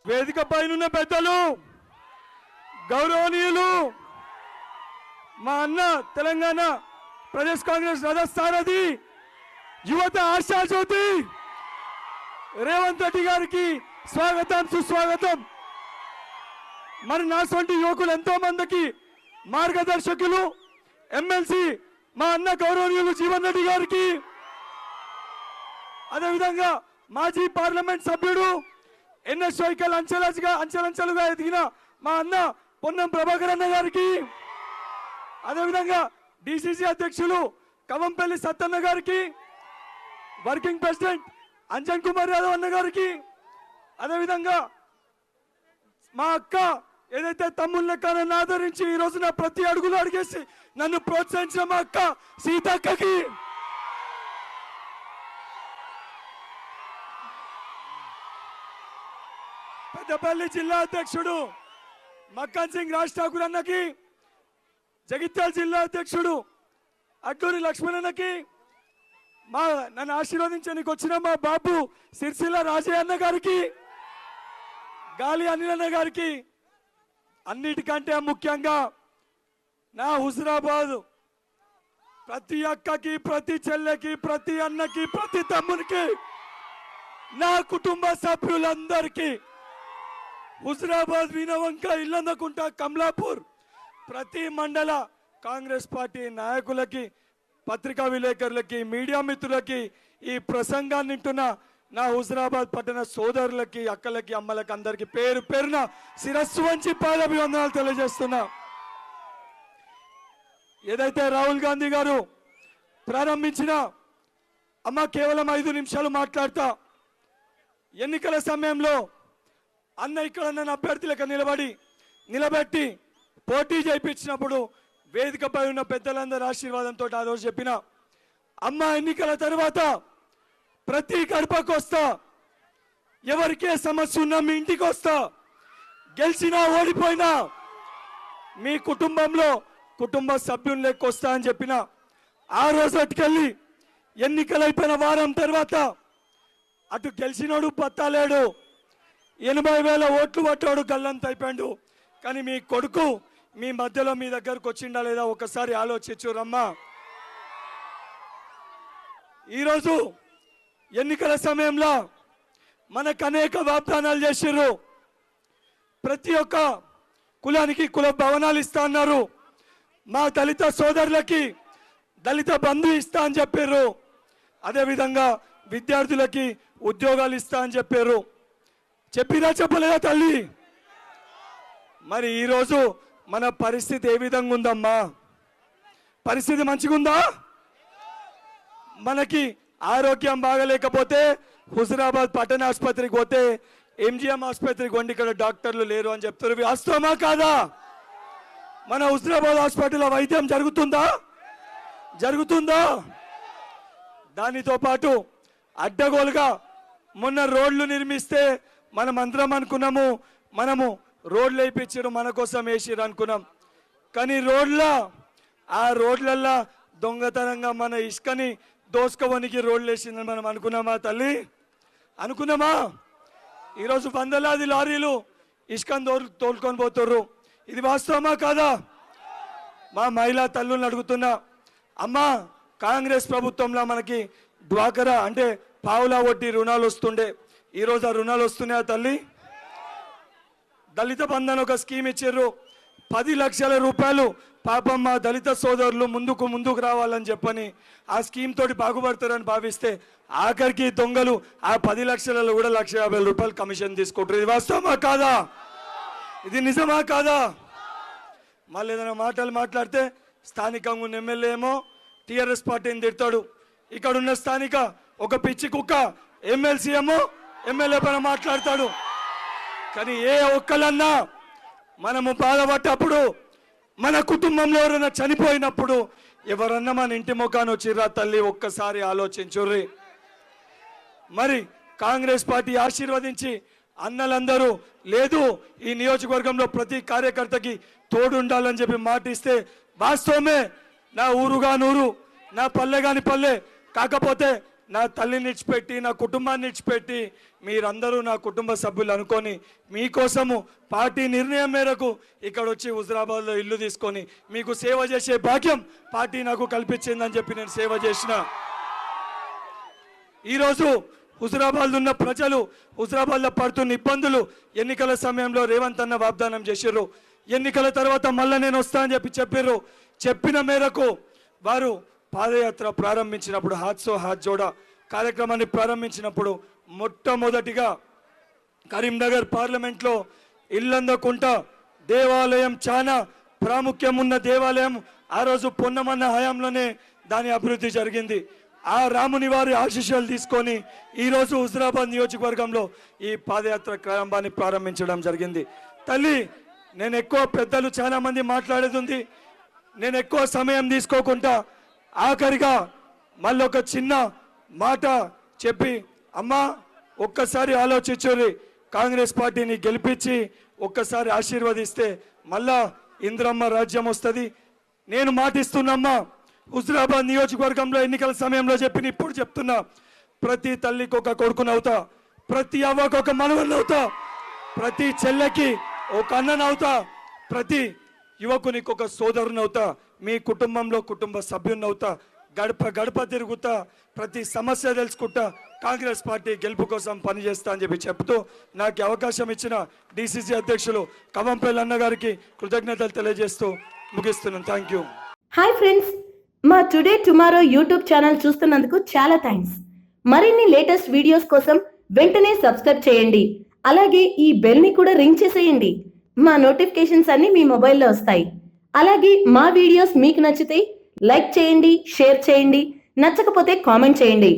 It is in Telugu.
వేదిక పైనున్న పెద్దలు గౌరవనీయులు మా అన్న తెలంగాణ ప్రదేశ్ కాంగ్రెస్ రథసారథి యువత ఆశాజ్యోతి రేవంత్ రెడ్డి గారికి స్వాగతం సుస్వాగతం. మరి నాసొంటి యువకులు ఎంతో మందికి మార్గదర్శకులు ఎమ్మెల్సీ మా అన్న గౌరవనీయులు జీవన్ రెడ్డి గారికి, అదేవిధంగా మాజీ పార్లమెంట్ సభ్యుడు ఎన్ఎస్వైకల్ అంచెలంచెలుగా ఎదిగిన మా అన్న పొన్నం ప్రభాకర్ అన్న గారికి, అదేవిధంగా డిసిసి అధ్యక్షులు కవంపల్లి సత్తన్న గారికి, వర్కింగ్ ప్రెసిడెంట్ అంజన్ కుమార్ యాదవ్ అన్న గారికి, అదేవిధంగా మా అక్క ఏదైతే తమ్ముళ్ళ నన్ను ఆదరించి ఈ రోజు నా ప్రతి అడుగులు అడిగేసి నన్ను ప్రోత్సహించిన మా అక్క సీతక్కకి, పెద్దపల్లి జిల్లా అధ్యక్షుడు మక్కన్ సింగ్ రాజ్ ఠాకూర్ అన్నకి, జగిత్యాల జిల్లా అధ్యక్షుడు అడ్డూరి లక్ష్మణ్ అన్నకి, నన్ను ఆశీర్వదించడానికి వచ్చిన మా బాబు సిరిసిల్ల రాజయ్య అన్న గారికి, గాలి అనిల్ అన్న గారికి, అన్నిటికంటే ముఖ్యంగా నా హుజరాబాద్ ప్రతి అక్కకి, ప్రతి చెల్లెకి, ప్రతి అన్నకి, ప్రతి తమ్మునికి, నా కుటుంబ సభ్యులందరికీ, హుజరాబాద్ వీణవంక ఇల్లందకుంట కమలాపూర్ ప్రతి మండల కాంగ్రెస్ పార్టీ నాయకులకి, పత్రికా విలేకరులకి, మీడియా మిత్రులకి, ఈ ప్రసంగాన్ని వింటున్న నా హుజరాబాద్ పట్టణ సోదరులకి, అక్కలకి, అమ్మలకి అందరికి పేరు పేరున శిరస్సు వంచి పాదాభివందనాలు తెలియజేస్తున్నా. ఏదైతే రాహుల్ గాంధీ గారు ప్రారంభించిన అమ్మ కేవలం 5 నిమిషాలు మాట్లాడతా, ఎన్నికల సమయంలో అన్న ఇక్కడ నన్ను అభ్యర్థులకు నిలబెట్టి పోటీ చేయించినప్పుడు వేదికపై ఉన్న పెద్దలందరి ఆశీర్వాదంతో ఆ రోజు చెప్పిన అమ్మ ఎన్నికల తర్వాత ప్రతి గడపకు వస్తా, ఎవరికే సమస్య ఉన్నా మీ ఇంటికి వస్తా, గెలిచినా ఓడిపోయినా మీ కుటుంబంలో కుటుంబ సభ్యులు లెక్కొస్తా అని చెప్పిన ఆ రోజు అటుకెళ్ళి ఎన్నికలైపోయిన వారం తర్వాత అటు గెలిచినోడు పత్తాలేడు, 80,000 ఓట్లు పట్టాడు, గల్లంత అయిపోయాడు. కానీ మీ కొడుకు మీ మధ్యలో మీ దగ్గరకు వచ్చిండా లేదా ఒకసారి ఆలోచించురమ్మా. ఈరోజు ఎన్నికల సమయంలో మనకు అనేక వాగ్దానాలు చేసిర్రు. ప్రతి ఒక్క కులానికి కుల భవనాలు ఇస్తా అన్నారు, మా దళిత సోదరులకి దళిత బంధు ఇస్తా అని చెప్పారు, అదేవిధంగా విద్యార్థులకి ఉద్యోగాలు ఇస్తా అని చెప్పారు. చెప్పినా చెప్పలేదా తల్లి? మరి ఈరోజు మన పరిస్థితి ఏ విధంగా ఉందమ్మా? పరిస్థితి మంచిగుందా? మనకి ఆరోగ్యం బాగలేకపోతే హుజరాబాద్ పట్టణ ఆసుపత్రికి పోతే ఎంజిఎం ఆసుపత్రికి వండి ఇక్కడ డాక్టర్లు లేరు అని చెప్తారు. వాస్తవమా కాదా? మన హుజరాబాద్ హాస్పిటల్లో వైద్యం జరుగుతుందా? దానితో పాటు అడ్డగోలుగా మొన్న రోడ్లు నిర్మిస్తే మనం అందరం అనుకున్నాము, మనము రోడ్లు వేయించారు మన కోసం వేసిరు అనుకున్నాం. కానీ ఆ రోడ్లల్లో దొంగతనంగా మన ఇసుకని దోసుకోవనికి రోడ్లు వేసిందని మనం అనుకున్నామా తల్లి? అనుకున్నామా? ఈరోజు 100 లారీలు ఇసుకని తోలుకొని పోతుర్రు. ఇది వాస్తవమా కాదా? మా మహిళా తల్లులను అడుగుతున్నా, అమ్మా కాంగ్రెస్ ప్రభుత్వంలో మనకి డ్వాకరా అంటే పావులా వడ్డీ రుణాలు వస్తుండే, ఈరోజు ఆ రుణాలు వస్తున్నాయా తల్లి? దళిత బంధన్ ఒక స్కీమ్ ఇచ్చారు, 10 లక్షల రూపాయలు. పాపం మా దళిత సోదరులు ముందుకు రావాలని చెప్పని ఆ స్కీమ్ తోటి బాగుపడతారని భావిస్తే ఆఖరికి దొంగలు ఆ 10 లక్షలలో కూడా 1,50,000 రూపాయలు కమిషన్ తీసుకుంటారు. ఇది వాస్తవమా కాదా? ఇది నిజమా కాదా? మళ్ళీ ఏదైనా మాటలు మాట్లాడితే స్థానికంగా ఉన్న ఎమ్మెల్యే ఏమో టీఆర్ఎస్ పార్టీని తిడతాడు, ఇక్కడ ఉన్న స్థానిక ఒక పిచ్చి కుక్క ఎమ్మెల్సీ ఏమో ఎమ్మెల్యే పైన మాట్లాడతాడు. కానీ ఏ ఒక్కలన్నా మనము బాధపడ్డప్పుడు, మన కుటుంబంలో ఎవరైనా చనిపోయినప్పుడు ఎవరన్నా మన ఇంటి ముఖాన్ని వచ్చిర్రా తల్లి? ఒక్కసారి ఆలోచించుర్రి. మరి కాంగ్రెస్ పార్టీ ఆశీర్వదించి అన్నలందరూ లేదు ఈ నియోజకవర్గంలో ప్రతి కార్యకర్తకి తోడు ఉండాలని చెప్పి మాటిస్తే వాస్తవమే. నా ఊరుగా నూరు, నా పల్లె కాని పల్లె, కాకపోతే నా తల్లిని ఇచ్చిపెట్టి నా కుటుంబాన్ని ఇచ్చిపెట్టి మీరందరూ నా కుటుంబ సభ్యులు అనుకొని మీకోసము పార్టీ నిర్ణయం మేరకు ఇక్కడ వచ్చి హుజరాబాద్లో ఇల్లు తీసుకొని మీకు సేవ చేసే భాగ్యం పార్టీ నాకు కల్పించిందని చెప్పి నేను సేవ చేసిన. ఈరోజు హుజరాబాద్లో ఉన్న ప్రజలు హుజరాబాద్లో పడుతున్న ఇబ్బందులు ఎన్నికల సమయంలో రేవంత్ అన్న వాగ్దానం చేశారు. ఎన్నికల తర్వాత మళ్ళీ నేను వస్తా అని చెప్పారు. చెప్పిన మేరకు వారు పాదయాత్ర ప్రారంభించినప్పుడు హాత్సో హాత్ జోడా కార్యక్రమాన్ని ప్రారంభించినప్పుడు మొట్టమొదటిగా కరీంనగర్ పార్లమెంట్లో ఇల్లందకుంట దేవాలయం చాలా ప్రాముఖ్యం ఉన్న దేవాలయం. ఆ రోజు పొన్నమన్న హయాంలోనే దాని అభివృద్ధి జరిగింది. ఆ రాముని వారి ఆశీస్సులు తీసుకొని ఈరోజు హుజరాబాద్ నియోజకవర్గంలో ఈ పాదయాత్ర ప్రారంభాన్ని ప్రారంభించడం జరిగింది. తల్లి, నేను ఎక్కువ పెద్దలు చాలా మంది మాట్లాడేది ఉంది, నేను ఎక్కువ సమయం తీసుకోకుండా ఆఖరిగా మళ్ళీ ఒక చిన్న మాట చెప్పి, అమ్మా ఒక్కసారి ఆలోచించుర్రి, కాంగ్రెస్ పార్టీని గెలిపించి ఒక్కసారి ఆశీర్వదిస్తే మళ్ళా ఇంద్రమ్మ రాజ్యం వస్తుంది. నేను మాటిస్తున్నమ్మా, హుజరాబాద్ నియోజకవర్గంలో ఎన్నికల సమయంలో చెప్పిన ఇప్పుడు చెప్తున్నా, ప్రతి తల్లికి ఒక కొడుకునవుతా, ప్రతి అవ్వకు ఒక మనవన్నవుతా, ప్రతి చెల్లెకి ఒక అన్ననవుతా, ప్రతి యువకునికి ఒక సోదరునవుతా, మీ కుటుంబంలో కుటుంబ సభ్యున్నవుతా, గడప గడప తిరుగుతా, ప్రతి సమస్య తెలుసుకుంటా కాంగ్రెస్ పార్టీ గెలుపు కోసం పనిచేస్తా అని చెప్తూ నాకు అవకాశం ఇచ్చిన డిసిసి అధ్యక్షులు కవంపల్లి అన్న గారికి కృతజ్ఞతలు తెలియజేస్తూ ముగిస్తున్నాను. Thank you. హాయ్ ఫ్రెండ్స్, మా టుడే టుమారో యూట్యూబ్ ఛానల్ చూస్తున్నందుకు చాలా థ్యాంక్స్. మరిన్ని లేటెస్ట్ వీడియోస్ కోసం వెంటనే సబ్స్క్రైబ్ చేయండి. అలాగే ఈ బెల్ని కూడా రింగ్ చేసేయండి. మా నోటిఫికేషన్స్ అన్ని మీ మొబైల్లో వస్తాయి. అలాగే మా వీడియోస్ మీకు నచ్చితే లైక్ చేయండి, షేర్ చేయండి, నచ్చకపోతే కామెంట్ చేయండి.